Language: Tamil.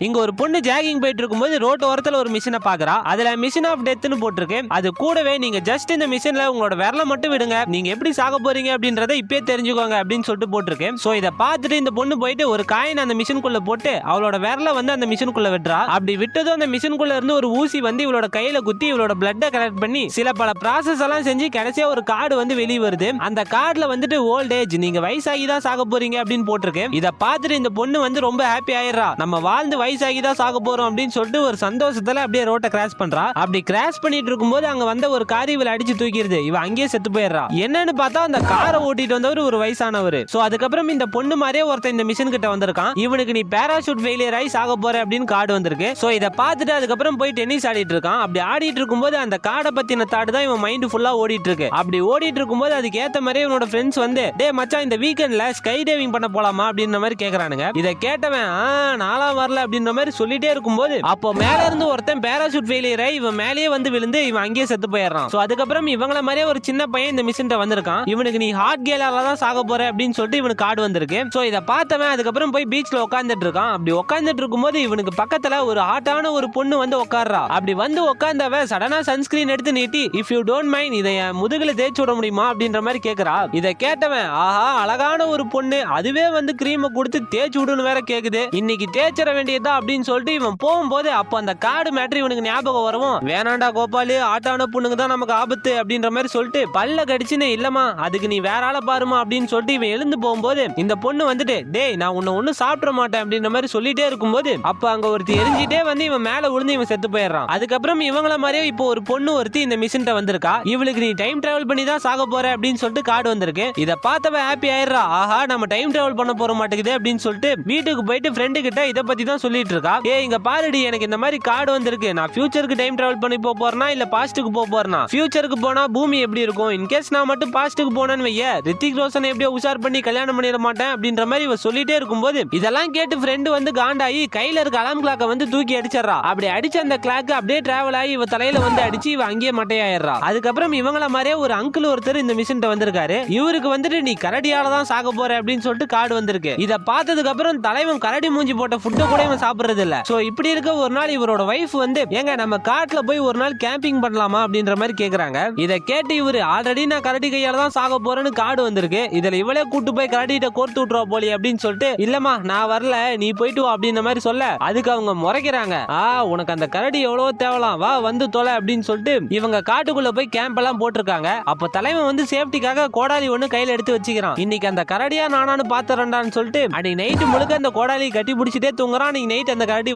இங்க ஒரு பொண்ணு ஜாகிங் போயிட்டு இருக்கும்போது ரோட் ஓரத்துல ஒரு மிஷினை பாக்குறா. அதுல மிஷின் ஆஃப் டெத்னு போட்டிருக்கு. அது கூடவே நீங்க ஜஸ்ட் இந்த மிஷின்ல உங்களோட விரல மட்டும் விடுங்க, நீங்க எப்படி சாக போறீங்க அப்படின்றத இப்பயே தெரிஞ்சுக்கோங்க அப்படின்னு சொல்லிட்டு போட்டிருக்கு. சோ இத பார்த்துட்டு இந்த பொண்ணு போயிட்டு ஒரு காயின் அந்த மிஷினுக்குள்ள போட்டு அவளோட விரல வந்து அந்த மிஷினுக்குள்ள விடுறா. அப்படி விட்டதும் அந்த மிஷினுக்குள்ள இருந்து ஒரு ஊசி வந்து இவளோட கையில குத்தி இவளோட பிளட்டை கலெக்ட் பண்ணி சில பல ப்ராசஸ் எல்லாம் செஞ்சு கடைசியா ஒரு கார்டு வந்து வெளியே வருது. அந்த கார்டுல வந்துட்டு ஓல்ட் ஏஜ், நீங்க வயசாகி தான் சாக போறீங்க அப்படின்னு போட்டிருக்கு. இத பார்த்துட்டு இந்த பொண்ணு வந்து ரொம்ப ஹாப்பி ஆயிடுறா. நம்ம வாழ்ந்து வயசாகி தான் சாக போறோம் அப்படின்னு சொல்லிட்டு ஒரு சந்தோஷத்துல அப்படியே ரோட்டை கிராஸ் பண்றா. அப்படி கிராஸ் பண்ணிட்டு இருக்கும்போது அங்க வந்த ஒரு கார் இவளை அடிச்சு தூக்கிடுது. இவ அங்கேயே செத்து போயிடுறா. என்னன்னு பார்த்தா அந்த காரை ஓட்டிட்டு வந்தவர் ஒரு வயசானவர். சோ அதுக்கப்புறம் இந்த பொண்ணு மாதிரியே ஒருத்தன் இந்த மிஷின் கிட்ட வந்திருக்கான். இவனுக்கு நீ பேராசூட் ஃபெயிலியர் ஆகி சாக போற அப்படின்னு கார்டு வந்திருக்கு. சோ இத பார்த்துட்டு அதுக்கப்புறம் போய் டென்னிஸ் ஆடிட்டு இருக்கான். அப்படி ஆடிட்டு இருக்கும்போது அந்த கார்டை பத்தின தாட் தான் இவன் மைண்ட் ஃபுல்லா ஓடிட்டு இருக்கு. அப்படி ஓடிட்டு இருக்கும்போது அதுக்கு ஏத்த மாதிரி இவனோட ஃப்ரெண்ட்ஸ் வந்து டே மச்சான் இந்த வீக்கெண்ட்ல ஸ்கை டைவிங் பண்ண போலாமா அப்படின்ற மாதிரி கேக்குறானுங்க. இத கேட்டவன் நாளா வரல அப்படின்ற மாதிரி சொல்லிட்டே இருக்கும்போது அப்போ மேல இருந்து ஒருத்தன் பேராசூட் ஃபெயிலியர் ஆகி இவன் மேலேயே வந்து விழுந்து இவன் அங்கேயே செத்து போயிடுறான். சோ அதுக்கப்புறம் இவங்கள மாதிரியே ஒரு சின்ன பையன் இந்த மிஷின்ட்ட வந்திருக்கான். இவனுக்கு நீ ஹார்ட் கேலால தான் சாக போற அப்படின்னு சொல்லிட்டு இவனுக்கு கார்டு வந்திருக்கு. சோ இத பார்த்தவன் அதுக்கப்புறம் போய் பீச்ல உட்கார்ந்துட்டு இருக்கான். அப்படி உட்கார்ந்துட்டு இருக்கும்போது இவனுக்கு பக்கத்துல ஒரு ஹாட்டான ஒரு பொண்ணு வந்து உட்கார்றா. அப்படி வந்து உட்கார்ந்தவ சடனா சன்ஸ்கிரீன் எடுத்து நீட்டி இஃப் யூ டோன்ட் மைண்ட் இதை என் முதுகுல தேய்ச்சி விட முடியுமா அப்படின்ற மாதிரி கேக்குறா. இதை கேட்டவன் ஆஹா அழகான ஒரு பொண்ணு, அதுவே வந்து கிரீமை கொடுத்து தேய்ச்சி விடுன்னு வேற கேக்குது, இன்னைக்கு தேய்ச்சிட வேண்டியதா அப்படின்னு சொல்லிட்டு இவன் போகும்போது அப்ப அந்த கார்டு மேட்ரு இவனுக்கு ஞாபகம் வரவும் வேணாண்டா கோபாலு, ஆட்டான பொண்ணுங்க தான் நமக்கு ஆபத்து அப்படின்ற மாதிரி சொல்லிட்டு பல்ல கடிச்சுன்னு இல்லமா அதுக்கு நீ வேற ஆள பாருமா அப்படின்னு சொல்லிட்டு இவன் எழுந்து போகும்போது இந்த பொண்ணு வந்துட்டு டேய் நான் உன்னை ஒன்னும் சாப்பிட மாட்டேன் அப்படின்ற மாதிரி சொல்லிட்டே இருக்கும்போது அப்ப அங்க ஒருத்தி எரிஞ்சிட்டே வந்து இவன் மேல விழுந்து இவன் செத்து போயிடுறான். அதுக்கப்புறம் இவங்கள மாதிரியே இப்போ ஒரு பொண்ணு ஒருத்தி இந்த மிஷின்ட்ட வந்திருக்கா. இவளுக்கு நீ டைம் டிராவல் பண்ணி தான் சாக போற அப்படின்னு சொல்லிட்டு கார்டு வந்திருக்கு. இத பார்த்தவ ஹாப்பி ஆயிடுறா. ஆஹா நம்ம டைம் டிராவல் பண்ண போற மாட்டேங்குது அப்படின்னு சொல்லிட்டு வீட்டுக்கு போயிட்டு ஃப்ரெண்டு கிட்ட இத பத்தி தான் சொல்லிட்டு இருக்கா. இங்க பாருடி எனக்கு இந்த மாதிரி கார்டு வந்திருக்கு, நான் ஃபியூச்சருக்கு டைம் டிராவல் பண்ணி போறேனா இல்ல பாஸ்டுக்கு போறேனா, ஃபியூச்சருக்கு போனா பூமி எப்படி இருக்கும், இன்கேஸ் நான் மட்டும் பாஸ்டுக்கு போனேன்னு வைய ரித்திக் ரோஷன் எப்படியோ உஷார் பண்ணி கல்யாணம் பண்ணிட மாட்டேன் அப்படின்ற மாதிரி இவ சொல்லிட்டே இருக்கும்போது இதெல்லாம் கேட்டு ஃப்ரெண்டு வந்து காண்டாயி கையில இருக்க அலாம் கிளாக்க வந்து தூக்கி அடிச்சிடறா. அப்படி அடிச்ச அந்த கிளாக் அப்படியே டிராவல் ஆகி இவ தலையில வந்து அடிச்சு இவ அங்கேயே மட்டையாயிடுறா. அதுக்கப்புறம் இவங்கள மாதிரியே ஒரு அங்கிள் ஒருத்தர் இந்த மிஷின்ட்ட வந்திருக்காரு. இவருக்கு வந்துட்டு நீ கரடியால தான் சாக போற அப்படின்னு சொல்லிட்டு கார்டு வந்திருக்கு. இத பார்த்ததுக்கு அப்புறம் தலைவன் கரடி மூஞ்சி போட்ட ஃபுட்டை கூட இவன் சாப்பிடுறது இல்ல. சோ இப்படி இருக்க ஒரு நாள் இவரோட வைஃப் வந்து ஏங்க நம்ம காட்டுல போய் ஒரு நாள் கேம்பிங் பண்ணலாமா அப்படின்ற மாதிரி கேக்குறாங்க. இத கேட்டு இவரு ஆல்ரெடி நான் கரடி கையால தான் சாக போறேன்னு கார்டு வந்திருக்கு, இதுல இவளே கூட்டு போய் கரடிட்ட கோர்த்து விட்டுறா போலி அப்படின்னு சொல்லிட்டு இல்லமா நான் வரல நீ போயிட்டு வா அப்படின்ற மாதிரி சொல்ல அதுக்கு அவங்க முறைக்கிறாங்க. உனக்கு அந்த கரடி எவ்வளவு தேவலாம், வா வந்து தொலை அப்படின்னு சொல்லிட்டு இவங்க காட்டுக்குள்ள போய் கேம்ப் எல்லாம் போட்டிருக்காங்க. அப்ப தலைவன் வந்து சேஃப்டிக்காக கோடாலி ஒண்ணு கையில எடுத்து வச்சுக்கிறான். இன்னைக்கு அந்த கரடியா நானானு பாத்துறேன்டான்னு சொல்லிட்டு அன்னைக்கு நைட்டு முழுக்க அந்த கோடாலி கட்டி பிடிச்சிட்டே தூங்குறான். அன்னைக்கு நைட் அந்த கரடி